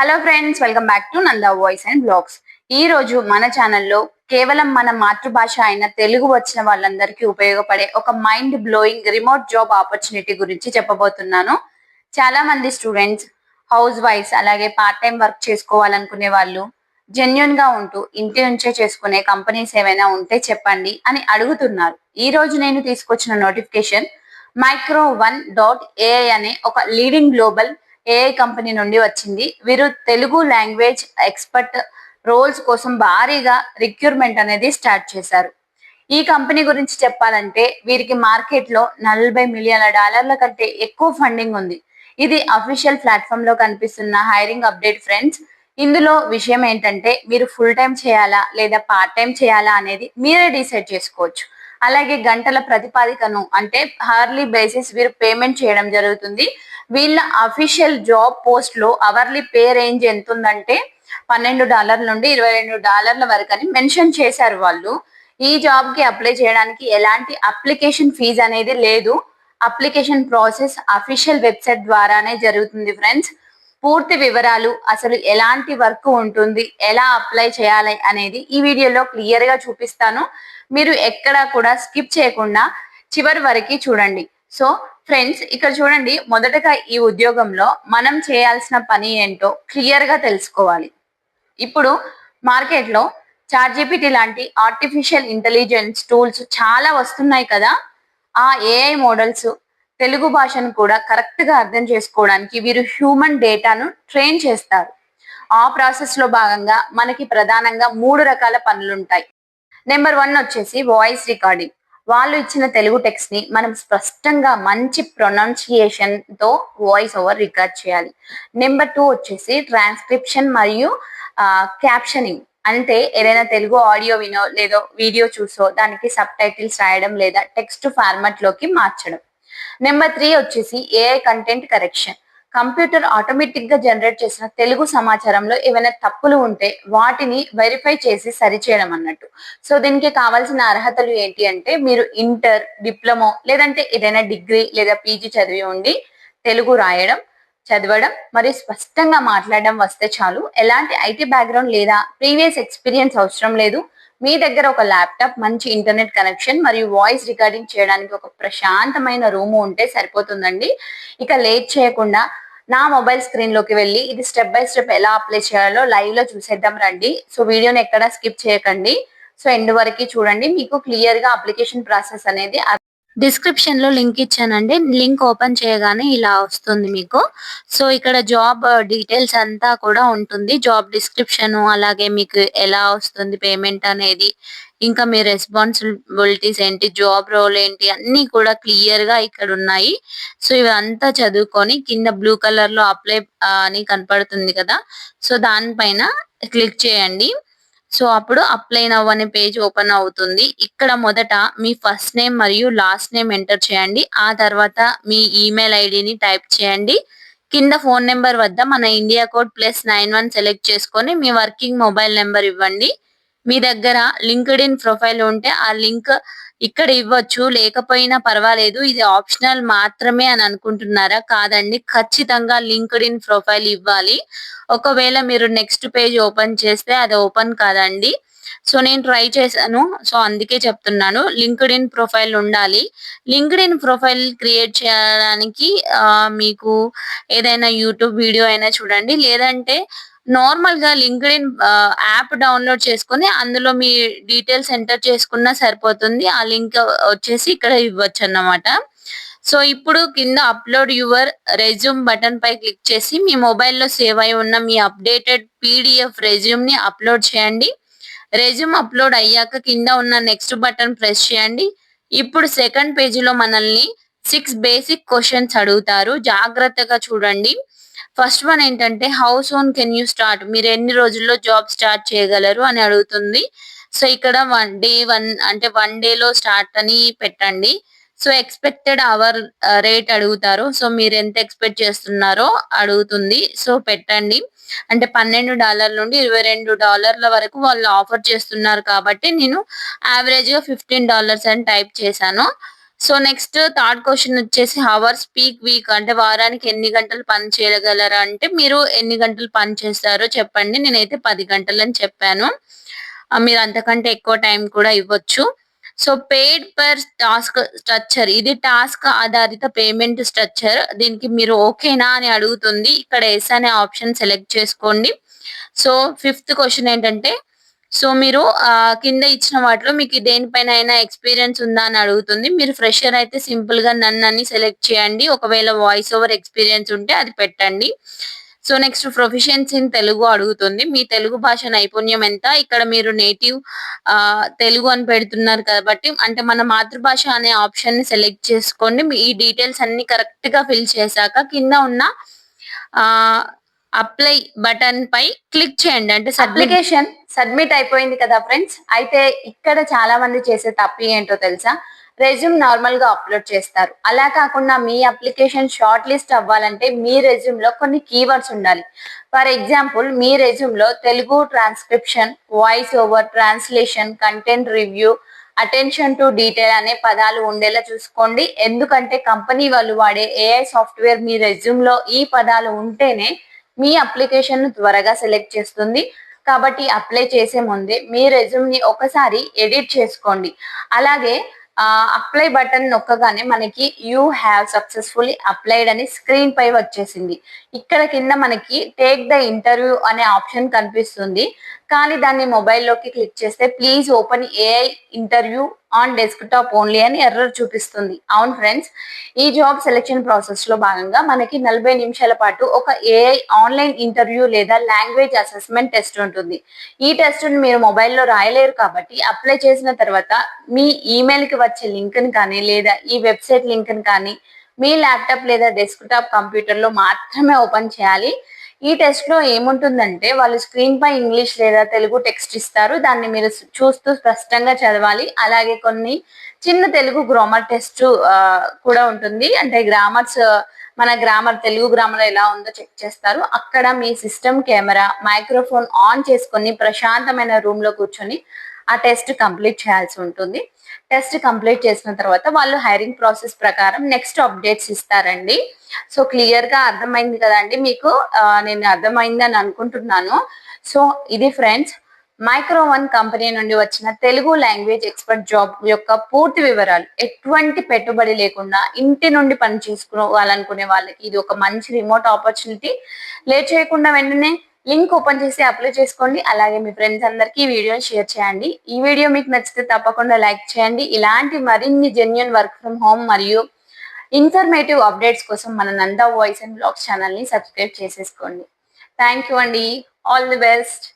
Hello friends, welcome back to Nanda voice and blogs. ఈ రోజు మన ఛానల్లో కేవలం మన మాతృభాష అయిన తెలుగు వచ్చిన వాళ్ళందరికీ ఉపయోగపడే ఒక mind blowing remote job opportunity గురించి చెప్పబోతున్నాను. చాలా మంది స్టూడెంట్స్, హౌస్ వైఫ్స్, అలాగే పార్ట్ టైం వర్క్ చేసుకోవాలనుకునే వాళ్ళు జెన్యున్ గా ఉంటూ ఇంటి నుంచే చేసుకునే కంపెనీస్ ఏమైనా ఉంటే చెప్పండి అని అడుగుతున్నారు. ఈ రోజు నేను తీసుకొచ్చిన నోటిఫికేషన్ Micro1.ai అనే ఒక లీడింగ్ గ్లోబల్ ఏఐ కంపెనీ నుండి వచ్చింది. వీరు తెలుగు లాంగ్వేజ్ ఎక్స్పర్ట్ రోల్స్ కోసం భారీగా రిక్రూట్మెంట్ అనేది స్టార్ట్ చేశారు. ఈ కంపెనీ గురించి చెప్పాలంటే వీరికి మార్కెట్ లో $40 మిలియన్ల కంటే ఎక్కువ ఫండింగ్ ఉంది. ఇది అఫీషియల్ ప్లాట్ఫామ్ లో కనిపిస్తున్న హైరింగ్ అప్డేట్ ఫ్రెండ్స్. ఇందులో విషయం ఏంటంటే మీరు ఫుల్ టైం చేయాలా లేదా పార్ట్ టైం చేయాలా అనేది మీరే డిసైడ్ చేసుకోవచ్చు. అలాగే గంటల ప్రతిపాదికను అంటే హార్లీ బేసిస్ వీరు పేమెంట్ చేయడం జరుగుతుంది. వీళ్ళ అఫీషియల్ జాబ్ పోస్ట్ లో అవర్లీ పే రేంజ్ ఎంత ఉందంటే $12 నుండి $22 వరకు అని మెన్షన్ చేశారు వాళ్ళు. ఈ జాబ్ కి అప్లై చేయడానికి ఎలాంటి అప్లికేషన్ ఫీజు అనేది లేదు. అప్లికేషన్ ప్రాసెస్ అఫీషియల్ వెబ్సైట్ ద్వారానే జరుగుతుంది ఫ్రెండ్స్. పూర్తి వివరాలు, అసలు ఎలాంటి వర్క్ ఉంటుంది, ఎలా అప్లై చేయాలి అనేది ఈ వీడియోలో క్లియర్ గా చూపిస్తాను. మీరు ఎక్కడా కూడా స్కిప్ చేయకుండా చివరి వరకు చూడండి. సో ఫ్రెండ్స్, ఇక్కడ చూడండి, మొదటగా ఈ ఉద్యోగంలో మనం చేయాల్సిన పని ఏంటో క్లియర్ గా తెలుసుకోవాలి. ఇప్పుడు మార్కెట్ లో చాట్‌జిపిటి లాంటి ఆర్టిఫిషియల్ ఇంటెలిజెన్స్ టూల్స్ చాలా వస్తున్నాయి కదా. ఆ ఏఐ మోడల్స్ తెలుగు భాషను కూడా కరెక్ట్ గా అర్థం చేసుకోవడానికి వీరు హ్యూమన్ డేటాను ట్రైన్ చేస్తారు. ఆ ప్రాసెస్ లో భాగంగా మనకి ప్రధానంగా 3 రకాల పనులుంటాయి. నెంబర్ 1 వచ్చేసి వాయిస్ రికార్డింగ్. వాళ్ళు ఇచ్చిన తెలుగు టెక్స్ట్ ని మనం స్పష్టంగా మంచి ప్రొనౌన్సియేషన్ తో వాయిస్ ఓవర్ రికార్డ్ చేయాలి. నెంబర్ 2 వచ్చేసి ట్రాన్స్క్రిప్షన్ మరియు క్యాప్షనింగ్. అంటే ఏదైనా తెలుగు ఆడియో వినో లేదో వీడియో చూసో దానికి సబ్ టైటిల్స్ రాయడం లేదా టెక్స్ట్ ఫార్మాట్ లోకి మార్చడం. నెంబర్ 3 వచ్చేసి AI content correction. Computer automatic గా జనరేట్ చేసిన తెలుగు సమాచారంలో ఏమైనా తప్పులు ఉంటే వాటిని వెరిఫై చేసి సరిచేయడం అన్నట్టు. సో దీనికి కావాల్సిన అర్హతలు ఏంటి అంటే మీరు ఇంటర్, డిప్లొమో లేదంటే ఏదైనా డిగ్రీ లేదా పీజీ చదివి ఉండి తెలుగు రాయడం, చదవడం మరియు స్పష్టంగా మాట్లాడడం వస్తే చాలు. ఎలాంటి ఐటీ బ్యాక్గ్రౌండ్ లేదా ప్రీవియస్ ఎక్స్పీరియన్స్ అవసరం లేదు. మీ దగ్గర ఒక ల్యాప్టాప్, మంచి ఇంటర్నెట్ కనెక్షన్ మరియు వాయిస్ రికార్డింగ్ చేయడానికి ఒక ప్రశాంతమైన రూమ్ ఉంటే సరిపోతుందండి. ఇక లేట్ చేయకుండా నా మొబైల్ స్క్రీన్ లోకి వెళ్ళి ఇది స్టెప్ బై స్టెప్ ఎలా అప్లై చేయాలో లైవ్ లో చూసేద్దాం రండి. సో వీడియోని ఎక్కడ స్కిప్ చేయకండి. సో ఎండ్ వరకు చూడండి, మీకు క్లియర్ గా అప్లికేషన్ ప్రాసెస్ అనేది డిస్క్రిప్షన్ లో లింక్ ఇచ్చానండి. లింక్ ఓపెన్ చేయగానే ఇలా వస్తుంది మీకు. సో ఇక్కడ జాబ్ డీటెయిల్స్ అంతా కూడా ఉంటుంది. జాబ్ డిస్క్రిప్షన్, అలాగే మీకు ఎలా వస్తుంది పేమెంట్ అనేది, ఇంకా మీ రెస్పాన్సిబిలిటీస్ ఏంటి, జాబ్ రోల్ ఏంటి, అన్ని కూడా క్లియర్ గా ఇక్కడ ఉన్నాయి. సో ఇవంతా చదువుకొని కింద బ్లూ కలర్ లో అప్లై అని కనపడుతుంది కదా, సో దానిపైన క్లిక్ చేయండి. సో అప్పుడు అప్లై నౌ అనే పేజ్ ఓపెన్ అవుతుంది. ఇక్కడ మొదట మీ ఫస్ట్ నేమ్ మరియు లాస్ట్ నేమ్ ఎంటర్ చేయండి. ఆ తర్వాత మీ ఈమెయిల్ ఐడిని టైప్ చేయండి. కింద ఫోన్ నెంబర్ వద్ద మన ఇండియా కోడ్ +91 సెలెక్ట్ చేసుకొని మీ వర్కింగ్ మొబైల్ నెంబర్ ఇవ్వండి. మీ దగ్గర లింక్డ్ ఇన్ ప్రొఫైల్ ఉంటే ఆ లింక్ ఇక్కడ ఇవ్వచ్చు, లేకపోయినా పర్వాలేదు. ఇది ఆప్షనల్ మాత్రమే అని అనుకుంటున్నారా? కాదండి, ఖచ్చితంగా లింక్డ్ ఇన్ ప్రొఫైల్ ఇవ్వాలి. ఒకవేళ మీరు నెక్స్ట్ పేజ్ ఓపెన్ చేస్తే అది ఓపెన్ కాదండి. సో నేను ట్రై చేశాను, సో అందుకే చెప్తున్నాను, లింక్డ్ ఇన్ ప్రొఫైల్ ఉండాలి. లింక్డ్ ఇన్ ప్రొఫైల్ క్రియేట్ చేయడానికి మీకు ఏదైనా యూట్యూబ్ వీడియో అయినా చూడండి, లేదంటే నార్మల్ గా లింక్డ్ ఇన్ యాప్ డౌన్లోడ్ చేసుకొని అందులో మీ డీటెయిల్స్ ఎంటర్ చేసుకున్నా సరిపోతుంది. ఆ లింక్ వచ్చేసి ఇక్కడ ఇవ్వచ్చు అన్నమాట. సో ఇప్పుడు కింద అప్లోడ్ యువర్ రెజ్యూమ్ బటన్ పై క్లిక్ చేసి మీ మొబైల్లో సేవ్ అయి ఉన్న మీ అప్డేటెడ్ పీడిఎఫ్ రెజ్యూమ్ ని అప్లోడ్ చేయండి. రెజ్యూమ్ అప్లోడ్ అయ్యాక కింద ఉన్న నెక్స్ట్ బటన్ ప్రెస్ చేయండి. ఇప్పుడు సెకండ్ పేజీలో మనల్ని 6 బేసిక్ క్వశ్చన్స్ అడుగుతారు, జాగ్రత్తగా చూడండి. ఫస్ట్ వన్ ఏంటంటే how soon can you start, మీరు ఎన్ని రోజుల్లో జాబ్ స్టార్ట్ చేయగలరు అని అడుగుతుంది. సో ఇక్కడ డే 1 అంటే 1 డేలో స్టార్ట్ అని పెట్టండి. సో ఎక్స్పెక్టెడ్ అవర్ రేట్ అడుగుతారు. సో మీరు ఎంత ఎక్స్పెక్ట్ చేస్తున్నారో అడుగుతుంది. సో పెట్టండి. అంటే $12 నుండి $22 వరకు వాళ్ళు ఆఫర్ చేస్తున్నారు కాబట్టి నేను యావరేజ్ గా $15 అని టైప్ చేశాను. సో నెక్స్ట్ థర్డ్ క్వశ్చన్ వచ్చేసి హవర్స్ పీక్ వీక్ అంటే వారానికి ఎన్ని గంటలు పని చేయగలరా అంటే మీరు ఎన్ని గంటలు పని చేస్తారో చెప్పండి. నేనైతే 10 గంటలని చెప్పాను. మీరు అంతకంటే ఎక్కువ టైం కూడా ఇవ్వచ్చు. So paid per task structure ఇది టాస్క్ ఆధారిత పేమెంట్ స్ట్రక్చర్. దీనికి మీరు ఓకేనా అని అడుగుతుంది. ఇక్కడ ఎస్ అనే ఆప్షన్ సెలెక్ట్ చేసుకోండి. సో ఫిఫ్త్ క్వశ్చన్ ఏంటంటే సో మీరు కింద ఇచ్చిన వాటిలో మీకు దేనిపైన అయినా ఎక్స్పీరియన్స్ ఉందా అని అడుగుతుంది. మీరు ఫ్రెషర్ అయితే సింపుల్ గా నన్ అని సెలెక్ట్ చేయండి. ఒకవేళ వాయిస్ ఓవర్ ఎక్స్పీరియన్స్ ఉంటే అది పెట్టండి. So next proficiency in Telugu అడుగుతుంది. మీ తెలుగు భాష నైపుణ్యం ఎంత? ఇక్కడ మీరు నేటివ్ తెలుగు అని పెడుతున్నారు కాబట్టి అంటే మన మాతృభాష అనే ఆప్షన్ ని సెలెక్ట్ చేసుకోండి. మీ ఈ డీటెయిల్స్ అన్ని కరెక్ట్ గా ఫిల్ చేశాక కింద ఉన్న అప్లై బటన్ పై క్లిక్ చేయండి. అంటే అప్లికేషన్ సబ్మిట్ అయిపోయింది కదా ఫ్రెండ్స్. అయితే ఇక్కడ చాలా మంది చేసే తప్పు ఏంటో తెలుసా? రెజ్యూమ్ నార్మల్ గా అప్లోడ్ చేస్తారు. అలా కాకుండా మీ అప్లికేషన్ షార్ట్ లిస్ట్ అవ్వాలంటే మీ రెజ్యూమ్ లో కొన్ని కీవర్డ్స్ ఉండాలి. ఫర్ ఎగ్జాంపుల్ మీ రెజ్యూమ్ లో Telugu transcription, voice over, translation, content review, attention to detail అనే పదాలు ఉండేలా చూసుకోండి. ఎందుకంటే కంపెనీ వాళ్ళు వాడే ఏఐ సాఫ్ట్వేర్ మీ రెజ్యూమ్ లో ఈ పదాలు ఉంటేనే మీ అప్లికేషన్ ను త్వరగా సెలెక్ట్ చేస్తుంది. కాబట్టి అప్లై చేసే ముందే మీ రెజ్యూమ్ ని ఒకసారి ఎడిట్ చేసుకోండి. అలాగే అప్లై బటన్ నొక్కగానే మనకి యూ హ్యావ్ సక్సెస్ఫుల్లీ అప్లైడ్ అని స్క్రీన్ పై వచ్చేసింది. ఇక్కడ కింద మనకి టేక్ ద ఇంటర్వ్యూ అనే ఆప్షన్ కనిపిస్తుంది. కానీ దాన్ని మొబైల్లోకి క్లిక్ చేస్తే please open AI interview on desktop only అని ఎర్రర్ చూపిస్తుంది. అవును ఫ్రెండ్స్, ఈ జాబ్ సెలెక్షన్ ప్రాసెస్ లో భాగంగా మనకి 40 నిమిషాల పాటు ఒక ఏఐ ఆన్లైన్ ఇంటర్వ్యూ లేదా లాంగ్వేజ్ అసెస్మెంట్ టెస్ట్ ఉంటుంది. ఈ టెస్ట్ ని మీరు మొబైల్లో రాయలేరు కాబట్టి అప్లై చేసిన తర్వాత మీ ఈమెయిల్ కి వచ్చే లింక్ ని కానీ లేదా ఈ వెబ్సైట్ లింక్ ని కానీ మీ ల్యాప్టాప్ లేదా డెస్క్టాప్ కంప్యూటర్ లో మాత్రమే ఓపెన్ చేయాలి. ఈ టెస్ట్ లో ఏముంటుందంటే వాళ్ళు స్క్రీన్ పై ఇంగ్లీష్ లేదా తెలుగు టెక్స్ట్ ఇస్తారు. దాన్ని మీరు చూస్తూ స్పష్టంగా చదవాలి. అలాగే కొన్ని చిన్న తెలుగు గ్రామర్ టెస్ట్ కూడా ఉంటుంది. అంటే మన గ్రామర్ తెలుగు గ్రామర్ ఎలా ఉందో చెక్ చేస్తారు. అక్కడ మీ సిస్టమ్ కెమెరా మైక్రోఫోన్ ఆన్ చేసుకొని ప్రశాంతమైన రూమ్ లో కూర్చొని ఆ టెస్ట్ కంప్లీట్ చేయాల్సి ఉంటుంది. టెస్ట్ కంప్లీట్ చేసిన తర్వాత వాళ్ళు హైరింగ్ ప్రాసెస్ ప్రకారం నెక్స్ట్ అప్డేట్స్ ఇస్తారండి. సో క్లియర్ గా అర్థమైంది కదండి మీకు. నేను అర్థమైంది అని అనుకుంటున్నాను. సో ఇది ఫ్రెండ్స్ మైక్రో1 కంపెనీ నుండి వచ్చిన తెలుగు లాంగ్వేజ్ ఎక్స్పర్ట్ జాబ్ యొక్క పూర్తి వివరాలు. ఎటువంటి పెట్టుబడి లేకుండా ఇంటి నుండి పని చేసుకోవాలనుకునే వాళ్ళకి ఇది ఒక మంచి రిమోట్ ఆపర్చునిటీ. లేట్ చేయకుండా వెంటనే లింక్ ఓపెన్ చేసి అప్లై చేసుకోండి. అలాగే మీ ఫ్రెండ్స్ అందరికీ ఈ వీడియోని షేర్ చేయండి. ఈ వీడియో మీకు నచ్చితే తప్పకుండా లైక్ చేయండి. ఇలాంటి మరిన్ని జెన్యూన్ వర్క్ ఫ్రమ్ హోమ్ మరియు ఇన్ఫర్మేటివ్ అప్డేట్స్ కోసం మన Nanda voice and blogs channel ని సబ్స్క్రైబ్ చేసేసుకోండి. థ్యాంక్ యూ అండి. All the best.